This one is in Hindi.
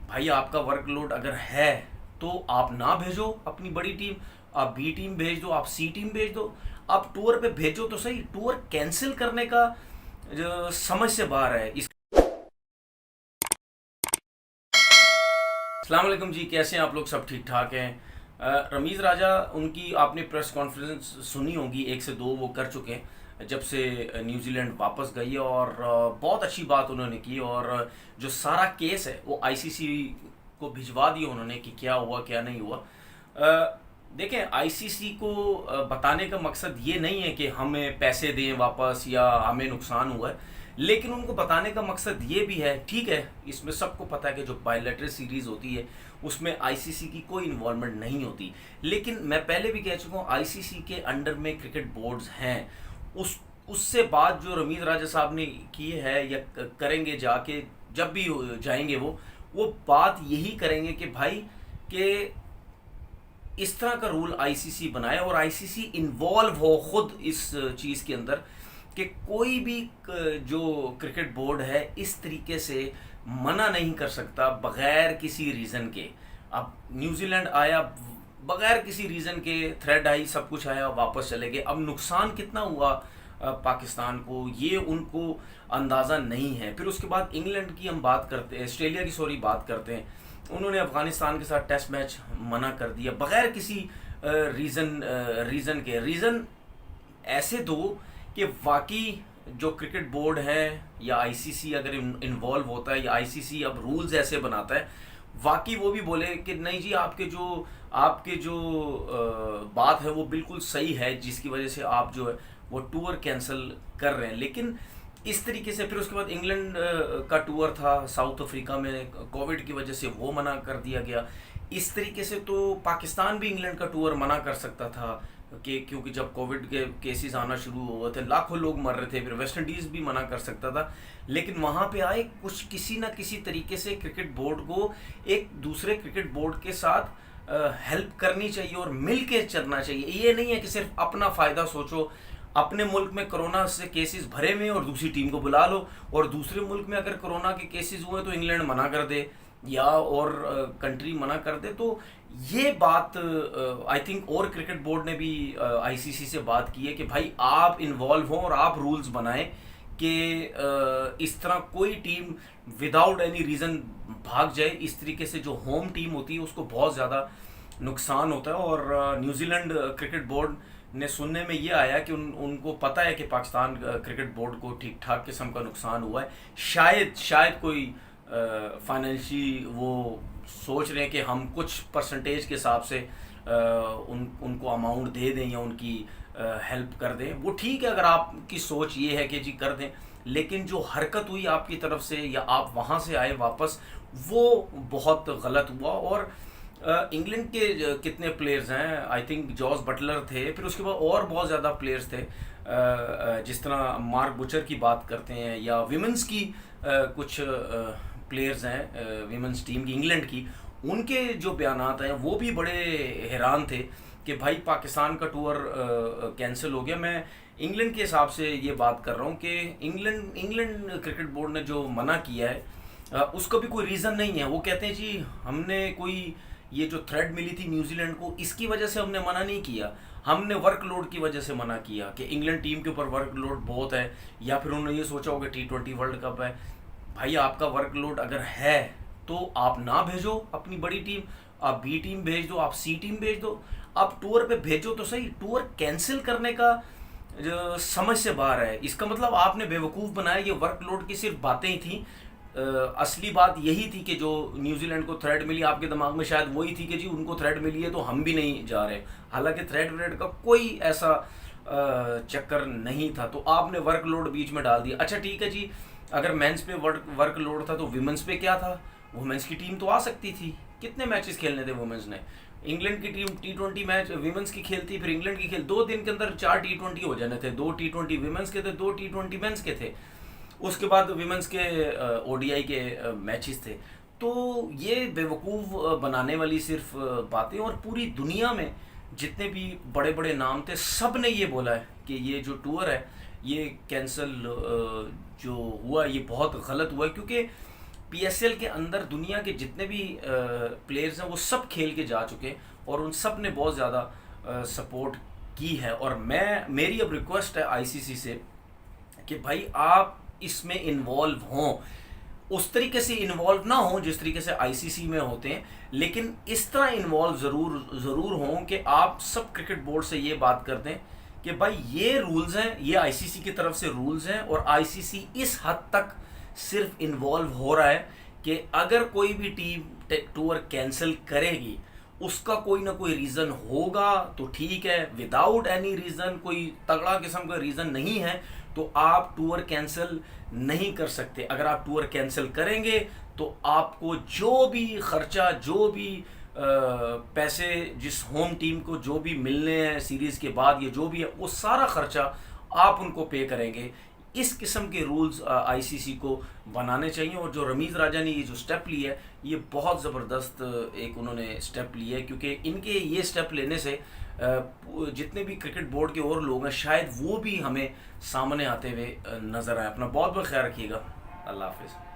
भाई आपका वर्कलोड अगर है तो आप ना भेजो अपनी बड़ी टीम। आप बी टीम भेज दो, आप सी टीम भेज दो। आप टूर पे भेजो तो सही। टूर कैंसिल करने का जो समझ से बाहर है इस। अस्सलाम वालेकुम जी, कैसे हैं आप लोग? सब ठीक ठाक हैं। रमीज़ राजा, उनकी आपने प्रेस कॉन्फ्रेंस सुनी होगी, एक से दो वो कर चुके हैं जब से न्यूजीलैंड वापस गई है। और बहुत अच्छी बात उन्होंने की। और जो सारा केस है वो आईसीसी को भिजवा दिया उन्होंने कि क्या हुआ क्या नहीं हुआ। देखें, आईसीसी को बताने का मकसद ये नहीं है कि हमें पैसे दें वापस या हमें नुकसान हुआ है, लेकिन उनको बताने का मकसद ये भी है। ठीक है, इसमें सबको पता है कि जो बायलैटरल सीरीज होती है उसमें आईसीसी की कोई इन्वॉल्वमेंट नहीं होती। लेकिन मैं पहले भी कह चुका हूँ, आईसीसी के अंडर में क्रिकेट बोर्ड्स हैं। उस उससे बात जो रमीज राजा साहब ने की है या करेंगे जाके, जब भी जाएंगे वो बात यही करेंगे कि भाई के इस तरह का रूल आईसीसी बनाए और आईसीसी इन्वॉल्व हो खुद इस चीज़ के अंदर कि कोई भी जो क्रिकेट बोर्ड है इस तरीके से मना नहीं कर सकता बगैर किसी रीज़न के। अब न्यूजीलैंड आया, बगैर किसी रीज़न के थ्रेड आई, सब कुछ आया, वापस चले गए। अब नुकसान कितना हुआ पाकिस्तान को, ये उनको अंदाज़ा नहीं है। फिर उसके बाद इंग्लैंड की हम बात करते हैं, ऑस्ट्रेलिया की सॉरी बात करते हैं। उन्होंने अफगानिस्तान के साथ टेस्ट मैच मना कर दिया बगैर किसी रीज़न के। रीज़न ऐसे दो कि वाकई जो क्रिकेट बोर्ड है या आईसीसी अगर इन्वॉल्व होता है या आईसीसी अब रूल्स ऐसे बनाता है, वाकई वो भी बोले कि नहीं जी, आपके जो बात है वो बिल्कुल सही है, जिसकी वजह से आप जो है वो टूर कैंसिल कर रहे हैं। लेकिन इस तरीके से फिर उसके बाद इंग्लैंड का टूर था साउथ अफ्रीका में, कोविड की वजह से वो मना कर दिया गया। इस तरीके से तो पाकिस्तान भी इंग्लैंड का टूर मना कर सकता था कि क्योंकि जब कोविड के केसेस आना शुरू हुए थे, लाखों लोग मर रहे थे, फिर वेस्ट इंडीज़ भी मना कर सकता था। लेकिन वहाँ पे आए कुछ किसी ना किसी तरीके से क्रिकेट बोर्ड को एक दूसरे क्रिकेट बोर्ड के साथ हेल्प करनी चाहिए और मिल के चलना चाहिए। ये नहीं है कि सिर्फ अपना फ़ायदा सोचो। अपने मुल्क में कोरोना से केसेस भरे में और दूसरी टीम को बुला लो, और दूसरे मुल्क में अगर कोरोना के केसेस हुए तो इंग्लैंड मना कर दे या और कंट्री मना कर दे। तो ये बात आई थिंक और क्रिकेट बोर्ड ने भी आईसीसी से बात की है कि भाई आप इन्वॉल्व हों और आप रूल्स बनाएं कि इस तरह कोई टीम विदाउट एनी रीज़न भाग जाए। इस तरीके से जो होम टीम होती है उसको बहुत ज़्यादा नुकसान होता है। और न्यूजीलैंड क्रिकेट बोर्ड ने सुनने में ये आया कि उनको पता है कि पाकिस्तान क्रिकेट बोर्ड को ठीक ठाक किस्म का नुकसान हुआ है। शायद कोई फाइनेंशियली वो सोच रहे हैं कि हम कुछ परसेंटेज के हिसाब से उनको अमाउंट दे दें या उनकी हेल्प कर दें। वो ठीक है अगर आपकी सोच ये है कि जी कर दें, लेकिन जो हरकत हुई आपकी तरफ से या आप वहाँ से आए वापस, वो बहुत गलत हुआ। और इंग्लैंड के कितने प्लेयर्स हैं, आई थिंक जॉस बटलर थे, फिर उसके बाद और बहुत ज़्यादा प्लेयर्स थे, जिस तरह मार्क बुचर की बात करते हैं या विमेंस की कुछ प्लेयर्स हैं विमेंस टीम की इंग्लैंड की, उनके जो बयानात हैं वो भी बड़े हैरान थे कि भाई पाकिस्तान का टूर कैंसिल हो गया। मैं इंग्लैंड के हिसाब से ये बात कर रहा हूँ कि इंग्लैंड क्रिकेट बोर्ड ने जो मना किया है उसका भी कोई रीज़न नहीं है। वो कहते हैं जी हमने कोई ये जो थ्रेड मिली थी न्यूजीलैंड को, इसकी वजह से हमने मना नहीं किया, हमने वर्कलोड की वजह से मना किया कि इंग्लैंड टीम के ऊपर वर्कलोड बहुत है, या फिर उन्होंने ये सोचा होगा T20 वर्ल्ड कप है। भाई आपका वर्कलोड अगर है तो आप ना भेजो अपनी बड़ी टीम। आप बी टीम भेज दो, आप सी टीम भेज दो। आप टूर पे भेजो तो सही। टूर कैंसिल करने का जो समझ से बाहर है, इसका मतलब आपने बेवकूफ़ बनाया। ये वर्कलोड की सिर्फ बातें ही थी। असली बात यही थी कि जो न्यूजीलैंड को थ्रेड मिली, आपके दिमाग में शायद वही थी कि जी उनको थ्रेड मिली है तो हम भी नहीं जा रहे। हालांकि थ्रेड व्रेड का कोई ऐसा चक्कर नहीं था। तो आपने वर्कलोड बीच में डाल दिया। अच्छा ठीक है जी, अगर मेंस पे वर्कलोड था तो वुमेंस पे क्या था? वुमेंस की टीम तो आ सकती थी। कितने मैचेस खेलने थे वुमेंस ने? इंग्लैंड की टीम T20 मैच विमेंस की खेलती, फिर इंग्लैंड की खेल, 2 दिन के अंदर 4 T20 हो जाने थे। 2 T20 विमेंस के थे, 2 T20 मेंस के थे। उसके बाद विमेंस के ओडीआई के मैचेस थे। तो ये बेवकूफ़ बनाने वाली सिर्फ बातें। और पूरी दुनिया में जितने भी बड़े बड़े नाम थे सब ने ये बोला है कि ये जो टूर है ये कैंसिल जो हुआ ये बहुत गलत हुआ है। क्योंकि पीएसएल के अंदर दुनिया के जितने भी प्लेयर्स हैं वो सब खेल के जा चुके हैं और उन सब ने बहुत ज़्यादा सपोर्ट की है। और मेरी अब रिक्वेस्ट है आईसीसी से कि भाई आप इसमें इन्वॉल्व हों, उस तरीके से इन्वॉल्व ना हो जिस तरीके से आईसीसी में होते हैं, लेकिन इस तरह इन्वॉल्व ज़रूर हों कि आप सब क्रिकेट बोर्ड से ये बात कर दें कि भाई ये रूल्स हैं, ये आईसीसी की तरफ से रूल्स हैं और आईसीसी इस हद तक सिर्फ इन्वॉल्व हो रहा है कि अगर कोई भी टीम टूर कैंसिल करेगी उसका कोई ना कोई रीज़न होगा तो ठीक है, विदाउट एनी रीज़न, कोई तगड़ा किस्म का रीज़न नहीं है तो आप टूर कैंसिल नहीं कर सकते। अगर आप टूर कैंसिल करेंगे तो आपको जो भी खर्चा, जो भी पैसे जिस होम टीम को जो भी मिलने हैं सीरीज़ के बाद, ये जो भी है वो सारा खर्चा आप उनको पे करेंगे। इस किस्म के रूल्स आईसीसी को बनाने चाहिए। और जो रमीज़ राजा ने ये जो स्टेप लिया है ये बहुत ज़बरदस्त एक उन्होंने स्टेप लिया है, क्योंकि इनके ये स्टेप लेने से जितने भी क्रिकेट बोर्ड के और लोग हैं शायद वो भी हमें सामने आते हुए नज़र आए। अपना बहुत बहुत ख्याल रखिएगा। अल्लाह हाफिज़।